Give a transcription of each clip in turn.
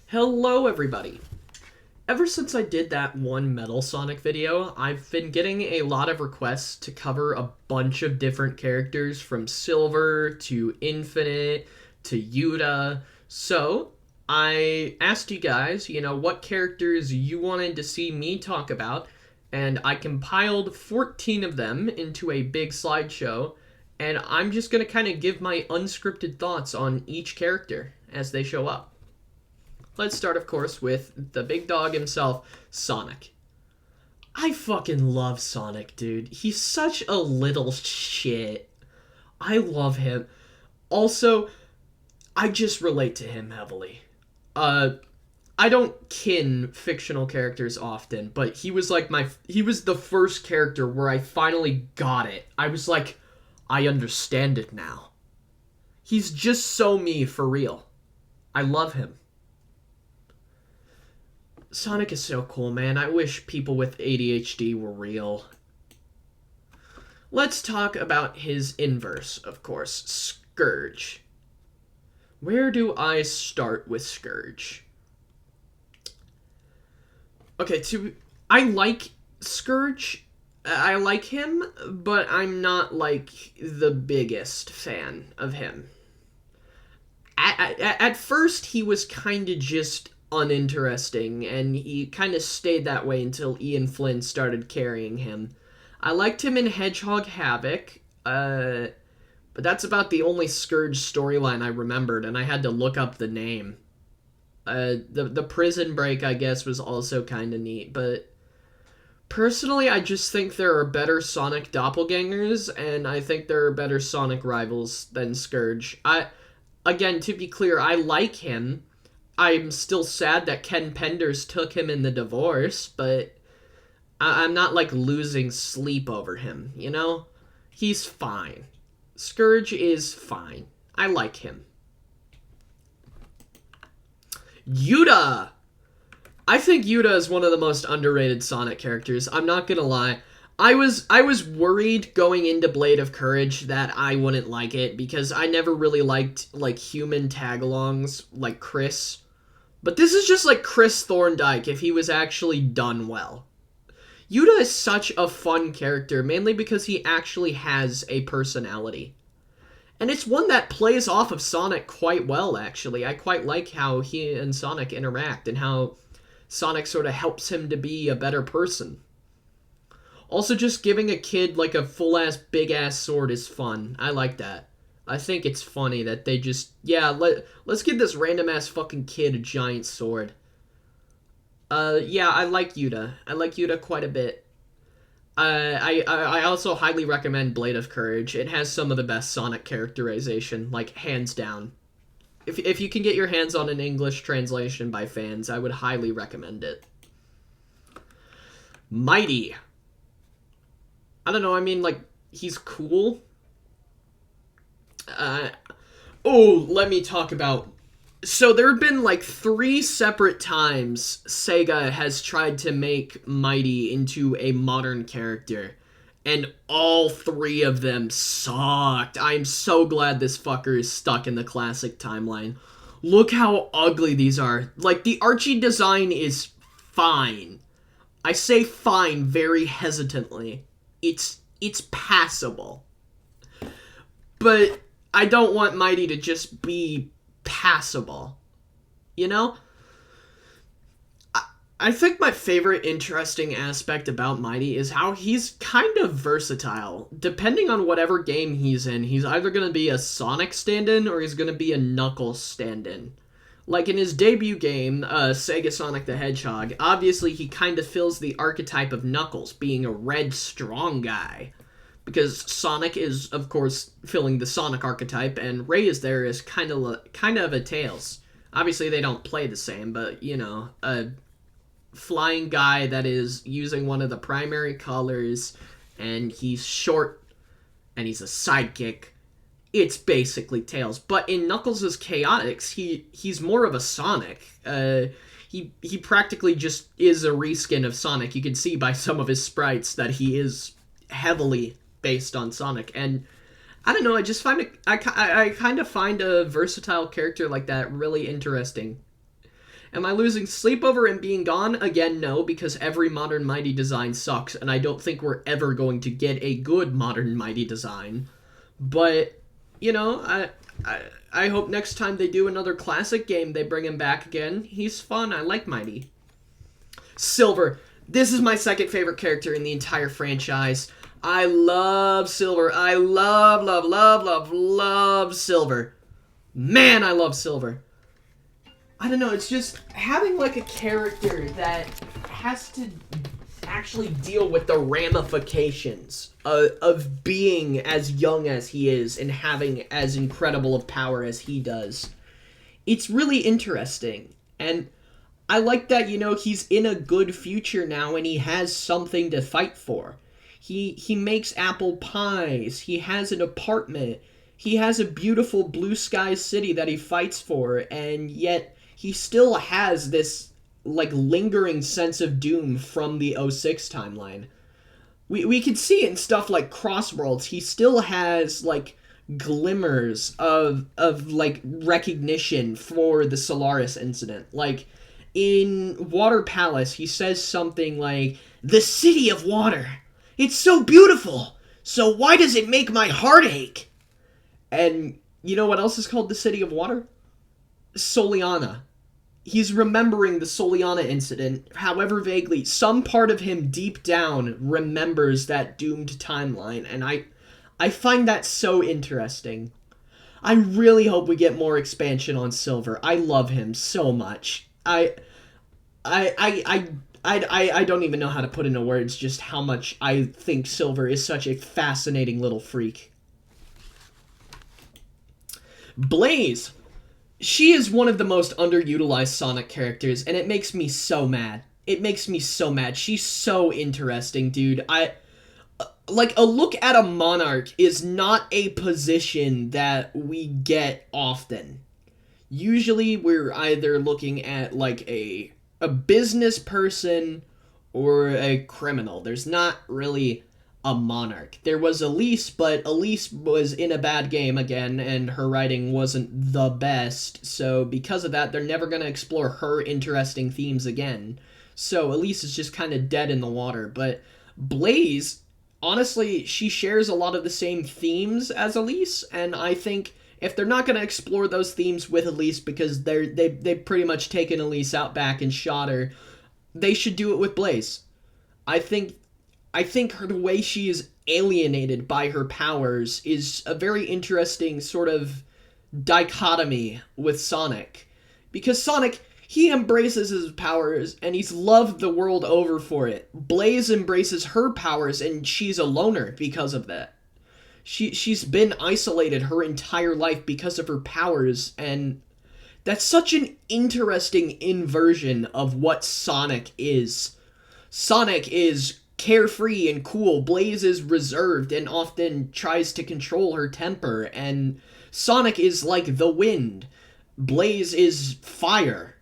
Hello everybody! Ever since I did that one Metal Sonic video, I've been getting a lot of requests to cover a bunch of different characters from Silver to Infinite to Yuuta. So, I asked you guys, what characters you wanted to see me talk about, and I compiled 14 of them into a big slideshow, and I'm just going to kind of give my unscripted thoughts on each character as they show up. Let's start, of course, with the big dog himself, Sonic. I fucking love Sonic, dude. He's such a little shit. I love him. Also, I just relate to him heavily. I don't kin fictional characters often, but he was the first character where I finally got it. I was like, I understand it now. He's just so me for real. I love him. Sonic is so cool, man. I wish people with ADHD were real. Let's talk about his inverse, of course, Scourge. Where do I start with Scourge? Okay, I like Scourge. I like him, but I'm not, the biggest fan of him. At first, he was kind of just uninteresting, and he kind of stayed that way until Ian Flynn started carrying him. I liked him in Hedgehog Havoc, but that's about the only Scourge storyline I remembered, and I had to look up the name. The prison break, I guess, was also kind of neat, but personally, I just think there are better Sonic doppelgangers, and I think there are better Sonic rivals than Scourge. Again, to be clear, I like him. I'm still sad that Ken Penders took him in the divorce, but I'm not, losing sleep over him, you know? He's fine. Scourge is fine. I like him. Yuuta! I think Yuuta is one of the most underrated Sonic characters. I'm not gonna lie. I was worried going into Blade of Courage that I wouldn't like it, because I never really liked, human tag-alongs, like Chris. But this is just like Chris Thorndike if he was actually done well. Yuuta is such a fun character, mainly because he actually has a personality. And it's one that plays off of Sonic quite well, actually. I quite like how he and Sonic interact, and how Sonic sort of helps him to be a better person. Also, just giving a kid, a full-ass, big-ass sword is fun. I like that. I think it's funny that they just, let's give this random-ass fucking kid a giant sword. I like Yuuta. I like Yuuta quite a bit. I also highly recommend Blade of Courage. It has some of the best Sonic characterization, hands down. If you can get your hands on an English translation by fans, I would highly recommend it. Mighty. I don't know, I mean, he's cool. Let me talk about... So there have been, 3 separate times Sega has tried to make Mighty into a modern character, and all 3 of them sucked. I'm so glad this fucker is stuck in the classic timeline. Look how ugly these are. The Archie design is fine. I say fine very hesitantly. It's passable. But I don't want Mighty to just be passable. You know? I think my favorite interesting aspect about Mighty is how he's kind of versatile. Depending on whatever game he's in, he's either going to be a Sonic stand-in or he's going to be a Knuckles stand-in. In his debut game, Sega Sonic the Hedgehog, obviously he kind of fills the archetype of Knuckles, being a red, strong guy. Because Sonic is, of course, filling the Sonic archetype, and Ray is there as kind of a Tails. Obviously, they don't play the same, but, a flying guy that is using one of the primary colors, and he's short, and he's a sidekick. It's basically Tails. But in Knuckles' Chaotix, he's more of a Sonic. He practically just is a reskin of Sonic. You can see by some of his sprites that he is heavily based on Sonic, and I don't know, I just find I kind of find a versatile character like that really interesting. Am I losing sleep over him being gone? Again, no, because every Modern Mighty design sucks, and I don't think we're ever going to get a good Modern Mighty design. But, you know, I hope next time they do another classic game, they bring him back again. He's fun. I like Mighty. Silver. This is my second favorite character in the entire franchise. I love Silver. I love Silver. Man, I love Silver. I don't know, it's just having, like, a character that has to actually deal with the ramifications of being as young as he is and having as incredible of power as he does. It's really interesting, and I like that, you know, he's in a good future now and he has something to fight for. He makes apple pies, he has an apartment, he has a beautiful blue sky city that he fights for, and yet he still has this, like, lingering sense of doom from the 06 timeline. We can see in stuff like Crossworlds, he still has, like, glimmers of like, recognition for the Solaris incident. Like, in Water Palace, he says something like, "The city of water. It's so beautiful. So why does it make my heart ache?" And you know what else is called the city of water? Soliana. He's remembering the Soliana incident, however vaguely. Some part of him deep down remembers that doomed timeline, and I find that so interesting. I really hope we get more expansion on Silver. I love him so much. I don't even know how to put into words just how much I think Silver is such a fascinating little freak. Blaze. She is one of the most underutilized Sonic characters, and it makes me so mad. It makes me so mad. She's so interesting, dude. Like, a look at a Monarch is not a position that we get often. Usually, we're either looking at, like, a business person or a criminal. There's not really a Monarch. There was Elise, but Elise was in a bad game again, and her writing wasn't the best, so because of that, they're never going to explore her interesting themes again. So Elise is just kind of dead in the water, but Blaze, honestly, she shares a lot of the same themes as Elise, and I think if they're not going to explore those themes with Elise because they've pretty much taken Elise out back and shot her, they should do it with Blaze. I think the way she is alienated by her powers is a very interesting sort of dichotomy with Sonic. Because Sonic, he embraces his powers, and he's loved the world over for it. Blaze embraces her powers, and she's a loner because of that. She's been isolated her entire life because of her powers, and that's such an interesting inversion of what Sonic is. Sonic is carefree and cool. Blaze is reserved and often tries to control her temper, and Sonic is like the wind. Blaze is fire.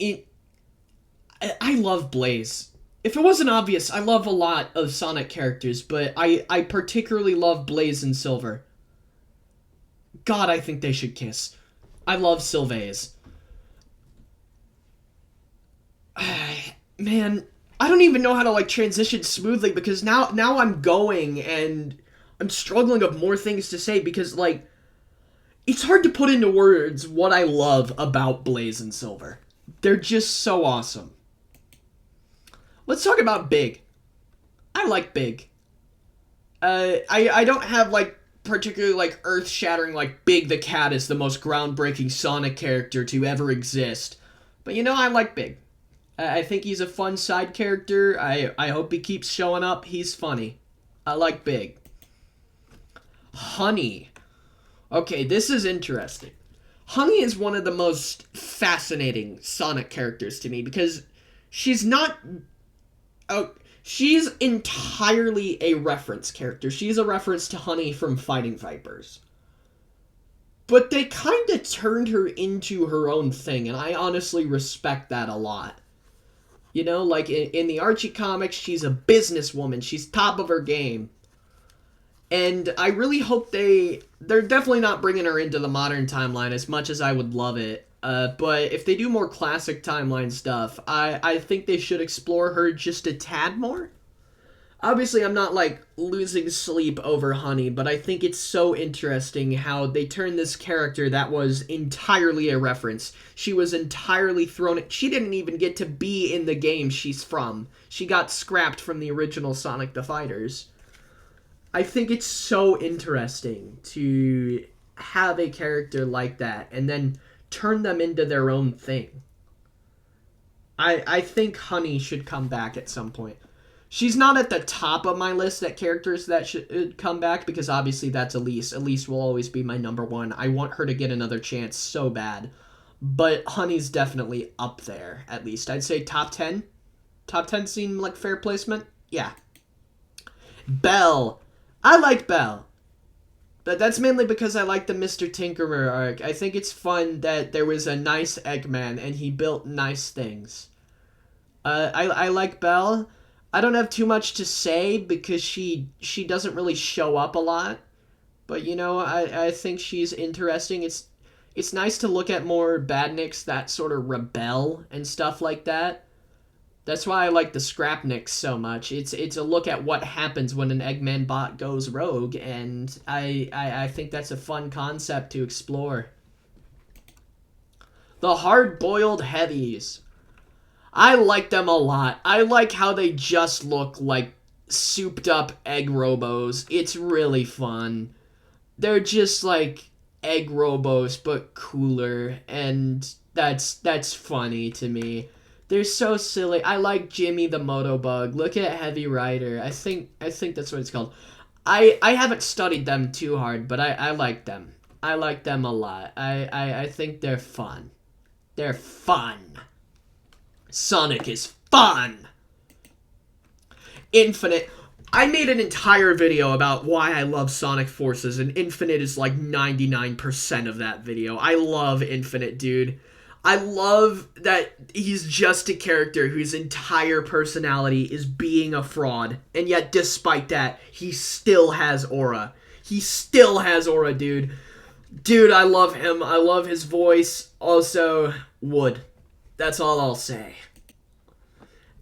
I love Blaze. If it wasn't obvious, I love a lot of Sonic characters, but I particularly love Blaze and Silver. God, I think they should kiss. I love Sylvaise. Man, I don't even know how to, like, transition smoothly, because now I'm going, and I'm struggling of more things to say, because, like, it's hard to put into words what I love about Blaze and Silver. They're just so awesome. Let's talk about Big. I like Big. I don't have, like, particularly, like, earth-shattering, like, Big the Cat is the most groundbreaking Sonic character to ever exist. But, you know, I like Big. I think he's a fun side character. I hope he keeps showing up. He's funny. I like Big. Honey. Okay, this is interesting. Honey is one of the most fascinating Sonic characters to me because she's not... she's entirely a reference character. She's a reference to Honey from Fighting Vipers. But they kind of turned her into her own thing, and I honestly respect that a lot. You know, like in the Archie comics, she's a businesswoman. She's top of her game. And I really hope they're definitely not bringing her into the modern timeline as much as I would love it. But if they do more classic timeline stuff, I think they should explore her just a tad more. Obviously, I'm not, like, losing sleep over Honey, but I think it's so interesting how they turned this character that was entirely a reference. She was entirely thrown... She didn't even get to be in the game she's from. She got scrapped from the original Sonic the Fighters. I think it's so interesting to have a character like that and then turn them into their own thing. I think Honey should come back at some point. She's not at the top of my list at characters that should come back, because obviously that's Elise. Elise will always be my number one. I want her to get another chance so bad. But Honey's definitely up there, at least. I'd say top 10. Top 10 seem like fair placement? Yeah. Belle. I like Belle. But that's mainly because I like the Mr. Tinkerer arc. I think it's fun that there was a nice Eggman and he built nice things. I like Belle. I don't have too much to say because she doesn't really show up a lot. But, you know, I think she's interesting. It's nice to look at more badniks that sort of rebel and stuff like that. That's why I like the Scrapniks so much. It's a look at what happens when an Eggman bot goes rogue, and I think that's a fun concept to explore. The Hard-Boiled Heavies. I like them a lot. I like how they just look like souped up egg robos. It's really fun. They're just like egg robos, but cooler, and that's funny to me. They're so silly. I like Jimmy the Motobug. Look at Heavy Rider. I think that's what it's called. I haven't studied them too hard, but I like them. I like them a lot. I think they're fun. They're fun. Sonic is fun! Infinite. I made an entire video about why I love Sonic Forces, and Infinite is like 99% of that video. I love Infinite, dude. I love that he's just a character whose entire personality is being a fraud, and yet despite that, he still has aura. He still has aura, dude. Dude, I love him. I love his voice. Also, Wood. That's all I'll say.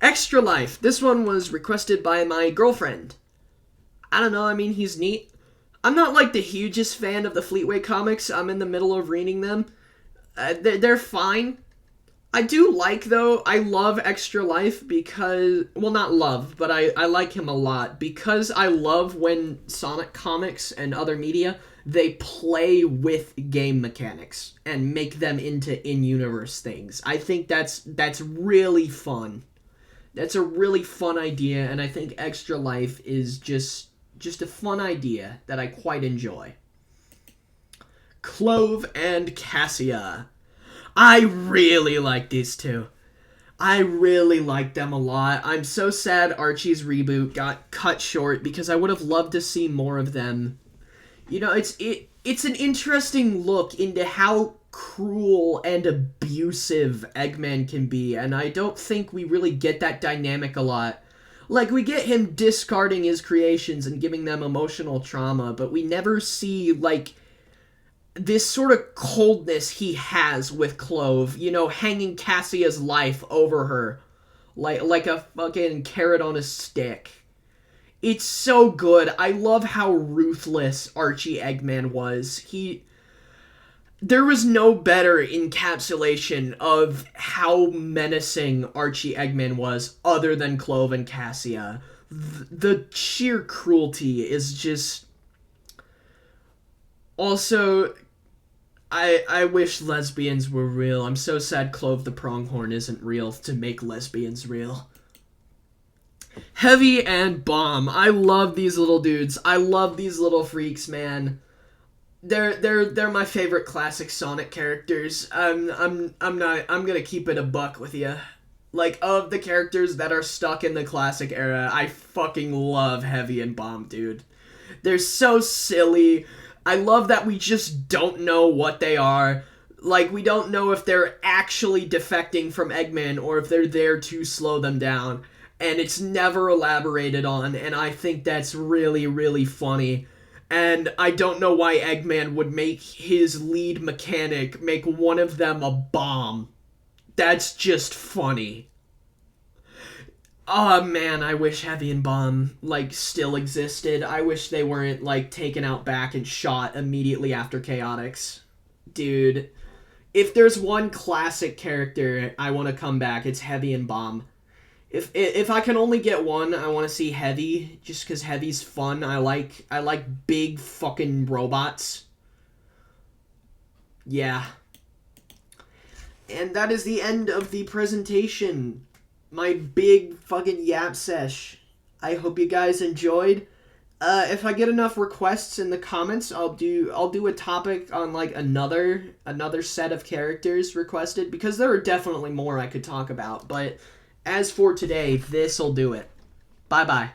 Extra Life. This one was requested by my girlfriend. I don't know, I mean, he's neat. I'm not like the hugest fan of the Fleetway comics. I'm in the middle of reading them. They're fine. I do like, though, I love Extra Life because, well, not love, but I like him a lot because I love when Sonic comics and other media, they play with game mechanics and make them into in-universe things. I think that's really fun. That's a really fun idea, and I think Extra Life is just a fun idea that I quite enjoy. Clove and Cassia. I really like these two. I really like them a lot. I'm so sad Archie's reboot got cut short because I would have loved to see more of them. You know, it's an interesting look into how cruel and abusive Eggman can be, and I don't think we really get that dynamic a lot. Like, we get him discarding his creations and giving them emotional trauma, but we never see, like, this sort of coldness he has with Clove, you know, hanging Cassia's life over her like a fucking carrot on a stick. It's so good. I love how ruthless Archie Eggman was. There was no better encapsulation of how menacing Archie Eggman was other than Clove and Cassia. The sheer cruelty is just... Also, I wish lesbians were real. I'm so sad Clove the Pronghorn isn't real to make lesbians real. Heavy and Bomb. I love these little dudes. I love these little freaks, man. They're my favorite classic Sonic characters. I'm gonna keep it a buck with you. Like, of the characters that are stuck in the classic era, I fucking love Heavy and Bomb, dude. They're so silly. I love that we just don't know what they are. Like, we don't know if they're actually defecting from Eggman or if they're there to slow them down. And it's never elaborated on, and I think that's really, really funny. And I don't know why Eggman would make his lead mechanic make one of them a bomb. That's just funny. Oh man, I wish Heavy and Bomb, like, still existed. I wish they weren't, like, taken out back and shot immediately after Chaotix. Dude, if there's one classic character I want to come back, it's Heavy and Bomb. If I can only get one, I want to see Heavy, just because Heavy's fun. I like big fucking robots. Yeah. And that is the end of the presentation. My big fucking yap sesh. I hope you guys enjoyed. If I get enough requests in the comments, I'll do a topic on like another set of characters requested, because there are definitely more I could talk about, but as for today, this'll do it. Bye bye.